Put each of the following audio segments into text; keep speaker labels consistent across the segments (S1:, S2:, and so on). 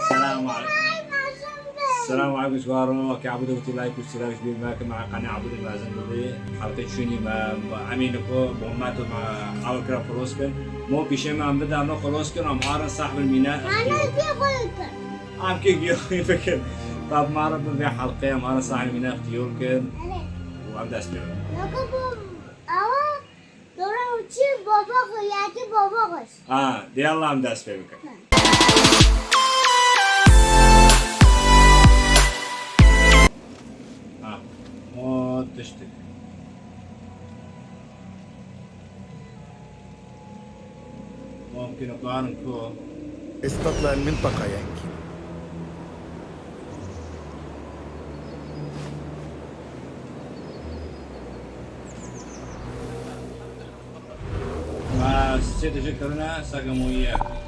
S1: السلام عليكم. السلام عليكم سوارو كعبد وتلاقي كسلاش بما مع قناة عبد المازن بدي حاولت شوني ما أمينكو بوماتو مع حاول كرا فلوسكن مو بيشي ما عم بدأ نو فلوسكن عم عارن صاحب الميناء عم كي يفكر طب ما عرف في حلقة عم عارن صاحب الميناء اختيار كن وعم داس بيو دي الله عم داس بيو ما تشتكي ممكن أقارنكم
S2: استطلع المنطقة يانكي.
S1: ما ستة شكرنا ساقموا إياه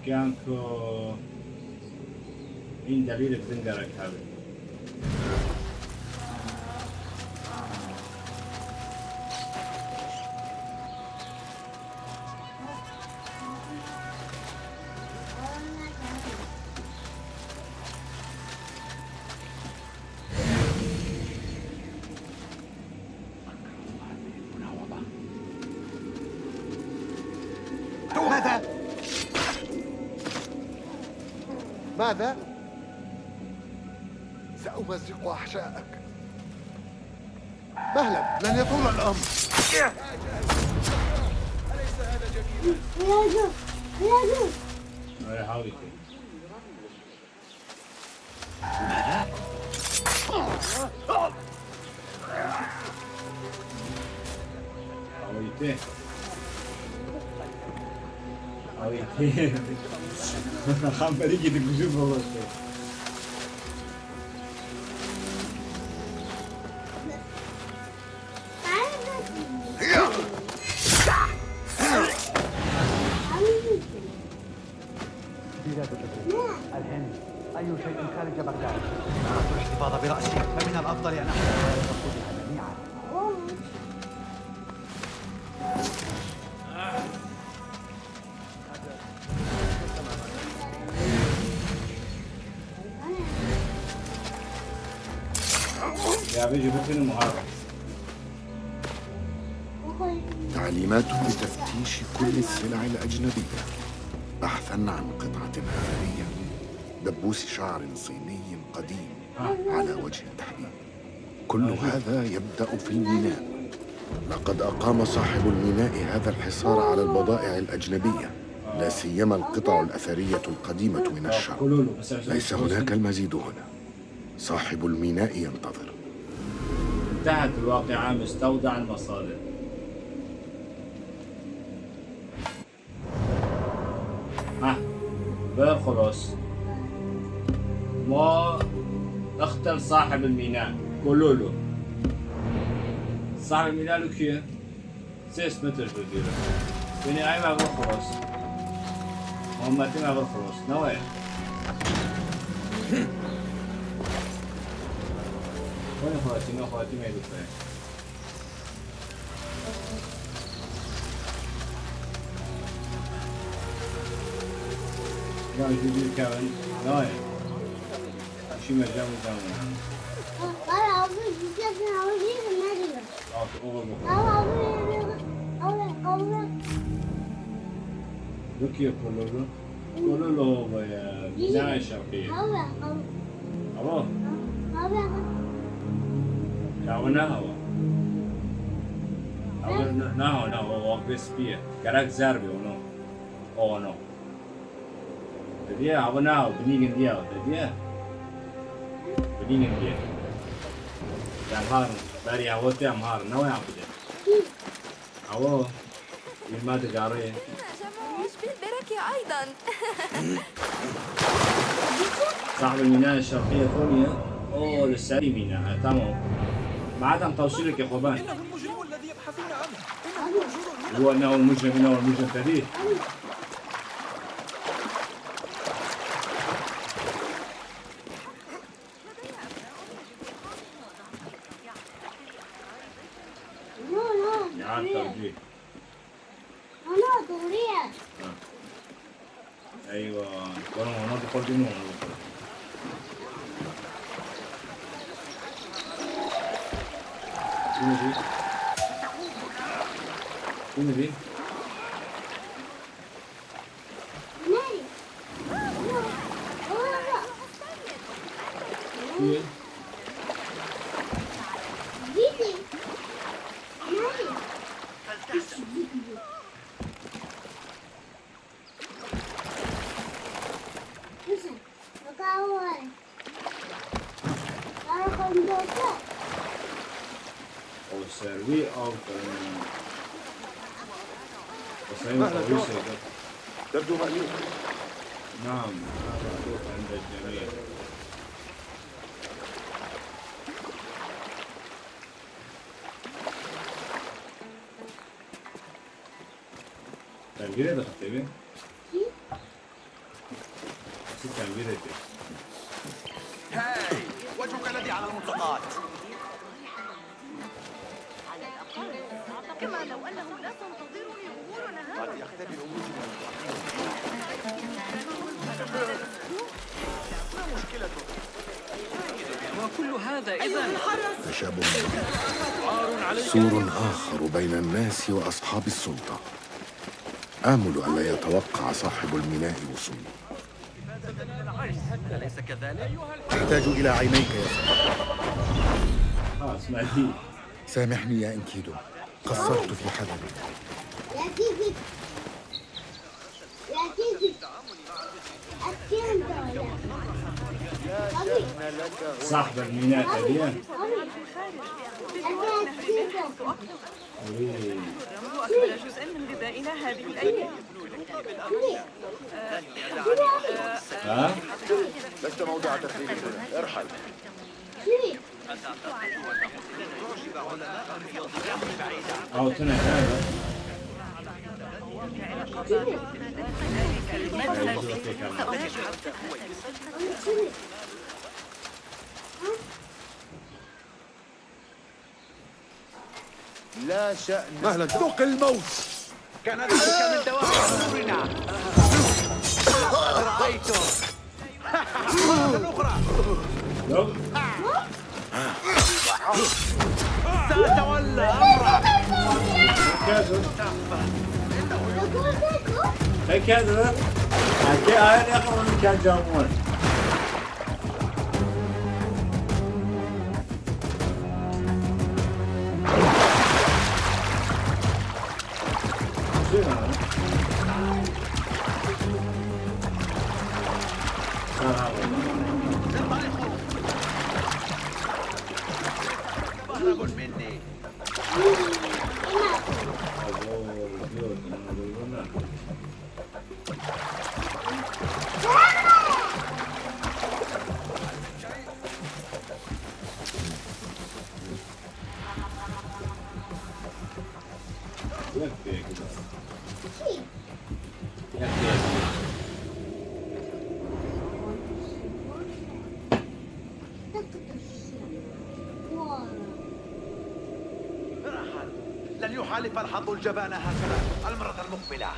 S1: كانكو إن دليل بتنقرك هذا
S2: ماذا؟ سأمزق أحشائك. مهلا، لن يطول الأمر. أليس هذا جميلا؟
S1: ماذا؟ حاولتين خمري كده بشوف والله
S3: الهند أي شيء خارج بغداد أردت الاحتفاظ برأسي فمن الأفضل أن أحتفظ بنقودها جميعا.
S1: يا بيجي بكين المحاربة
S2: تعليمات بتفتيش كل السلع الأجنبية، بحثاً عن قطعة أثرية، دبوس شعر صيني قديم على وجه التحديد. كل هذا يبدأ في الميناء. لقد أقام صاحب الميناء هذا الحصار على البضائع الأجنبية لا سيما القطع الأثرية القديمة من الشرق.
S1: قولوا له بس
S2: ليس هناك المزيد هنا. صاحب الميناء ينتظر.
S1: انتهت الواقعة مستودع المصادر. خلاص ما اختل صاحب الميناء. قولوا له صاحب الميناء له كيه 6 متر بديره يعني اي ما خلاص مهمتي ما خلاص نوعي وين اخواتي ما يدفعين لا يجيب كمان نوعي شي ما جاوب جاوب Rukiye kololu ya bina şarkıyı. Alo. Ya o ne hava? Hava ne o bespiye. Gerek zerbi onu. Onu. Dedi ya hava ne hava? Binigin diye dedi ya. Binigin diye. Damhar, bari hava te amhar, ne o yaptı? Hava, ilma ticarı.
S4: بالبركة أيضا.
S1: صاحب الميناء الشرقية ثانية أوه للسري ميناء تمام ما عدم توصيلك يا خوبان
S5: إنه المجرم الذي يبحثون عنه
S1: هو إنه المجرم فريد يا توجيه ايوه كانوا هناك يقدمون شنو دي؟ سيرفي أو
S2: تبدو مألوف.
S1: نعم مألوف عند الجميع. تنجيرة دخلت بيه؟ تنجيرة
S5: هاي وجهك الذي على الملصقات
S4: كما لو أنهم لا تنتظرني أمور نهار.
S5: قد يختبر ما مشكلته
S6: وكل هذا إذن
S2: خشب سور آخر بين الناس وأصحاب السلطة. آمل ألا يتوقع صاحب الميناء وصولي.
S6: أليس كذلك؟
S2: أحتاج إلى عينيك يا صاحبي.
S1: اسمعتي
S2: سامحني يا إنكيدو، قصرت في حذري.
S1: صاحب الميناء تبيه
S7: أكمل جزءا من غذائنا هذه الأيام.
S1: ها؟
S5: لست موضوع تخريب هنا ارحل
S1: أو تنا هذا
S5: لا شأن
S2: مهلا، ذوق الموت.
S5: كان ذلك من دوافع أمرنا رأيته الأخرى سأتولى أمرك
S1: كذا حكي أنا أخذ من كان جامون صار هذا
S5: انطلقوا. تهربوا مني. ارحل. لن يحالف الحظ الجبان هكذا المرة المقبلة.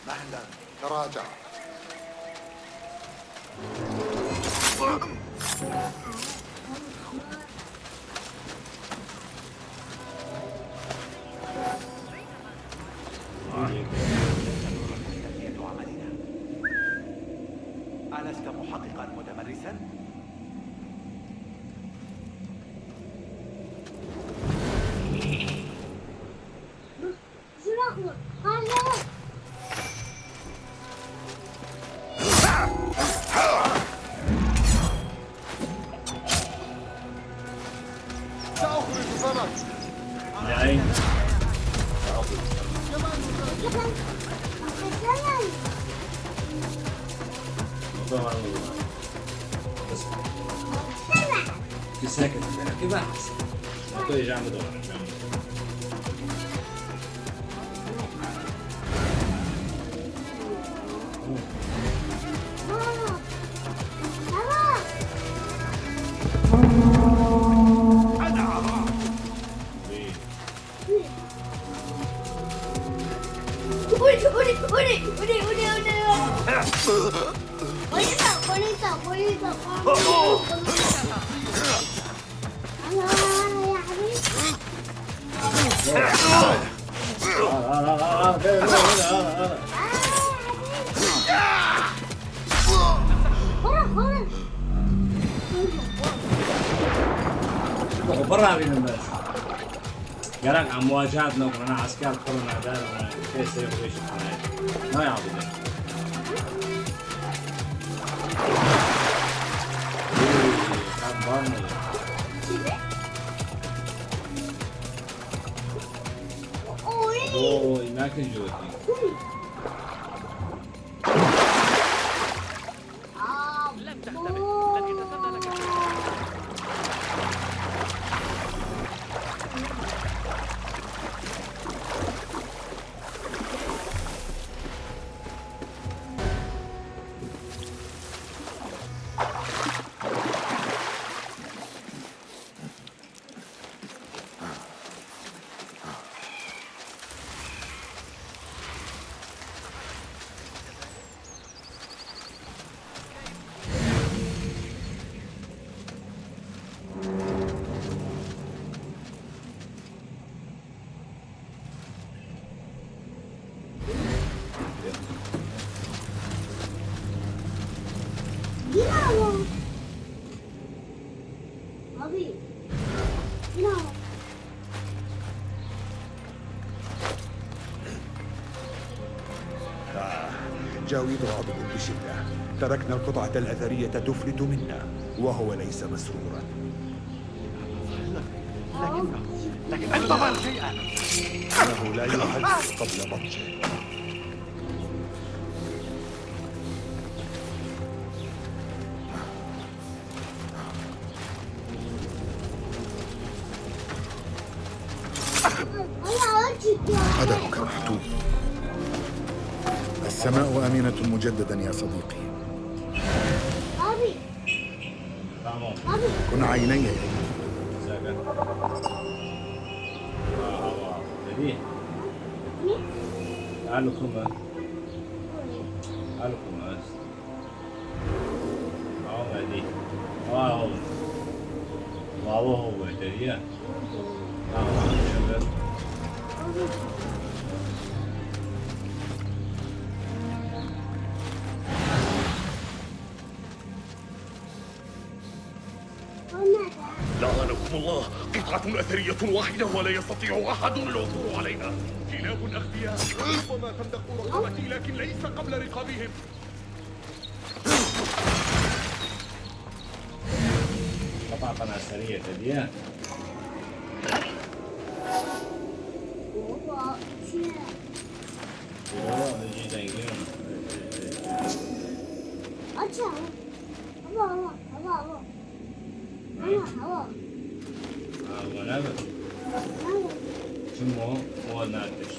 S2: مهلا تراجع.
S5: ألست محققا متمرسا؟
S2: سأخرج ثمن.
S1: العين طبعا بس في ساكت كيف احس اعطيه جامد ولا برا بين الناس قالك عن مواجهاتنا وكنا عسكر كلنا دار كيف يسوي شيء ما يعرف اوه ما كان جوتي
S6: لم تحتمل لن يتسنى لك.
S8: جاويد غاضب بشدة. تركنا القطعة الأثرية تفلت منا وهو ليس مسرورا.
S5: لكن انتظر شيئا.
S8: إنه لا يحل قبل بطشه.
S2: قدرك محتوم. السماء آمنة مجددا يا صديقي. كن عيني يا اسم الله، قطعة أثرية واحدة ولا يستطيع أحد العثور عليها. كلاب أغبياء، ربما تمدق رقبتي لكن ليس قبل رقابهم.
S1: قطع قناة سرية تديان.
S6: 我去。 아차. 봐봐.
S1: شنو هو ناتش؟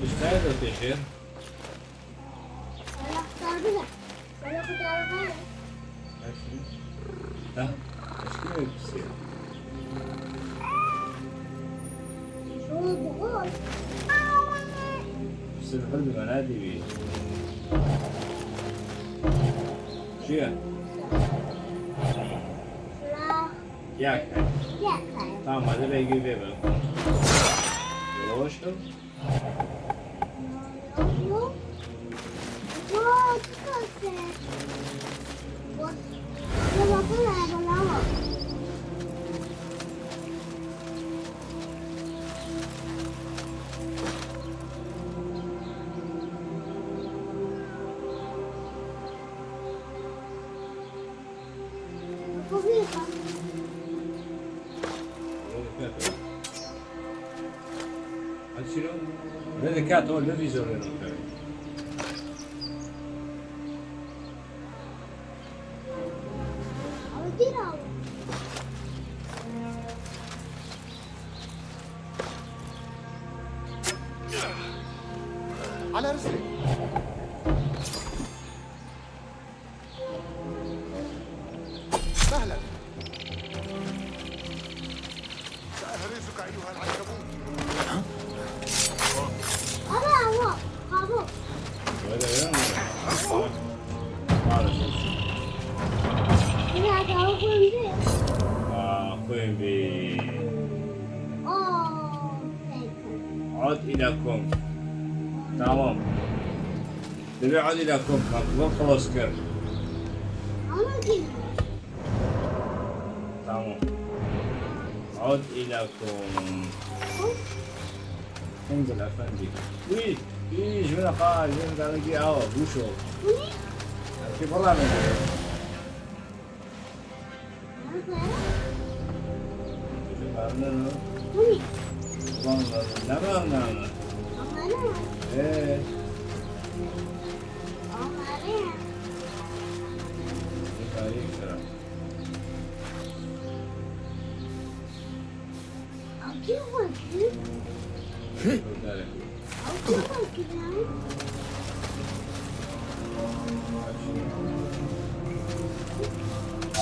S1: تشتغل ولا تشير؟ ها؟ ايش كده بتصير؟
S6: شو بقول؟
S1: بس الحلم منادي بيه. شو يا؟ ياك. tamam hadi ben gibi ben. Yola hoştum. شنو؟ هذا كات هو الذي يزورنا.
S2: على رسلك. سهلا. سأهرسك أيها العنكبوت.
S1: عد إلى كم. تمام. نبي عد إلى كم. مقبول خلاص كر. تمام. عد إلى كم. انزل أفندي. وي. إيش من قال من قال لي وشو؟ كيف والله من لا ايه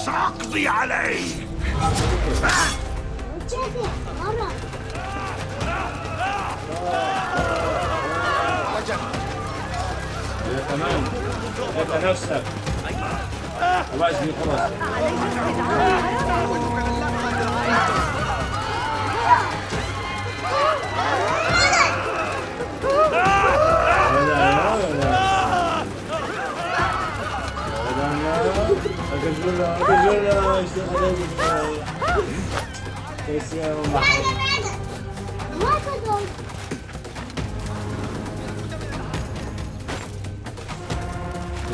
S2: سأقضي عليك.
S1: تمام. انت نفسك. خلاص دي خلاص.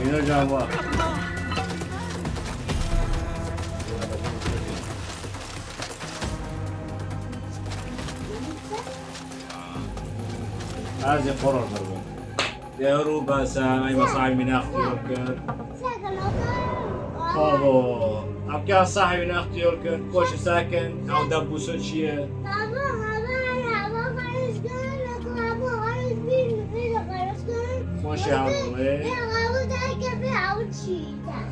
S1: نرجع ورا. هذه قرار ضربة. يا روبا سامي مصاعب من أختي يوركن. بابا أبكي صاحبي من أختي يوركن كوش ساكن أو دبوسون شيء. ماشي عمري.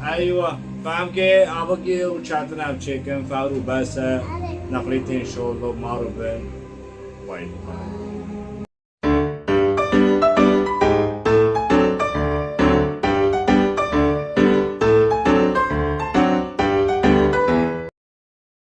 S1: أيوة فهمكي أبغى وشاتنا بشيكن فارو بس نقلتين شغل ما ربنا وايد.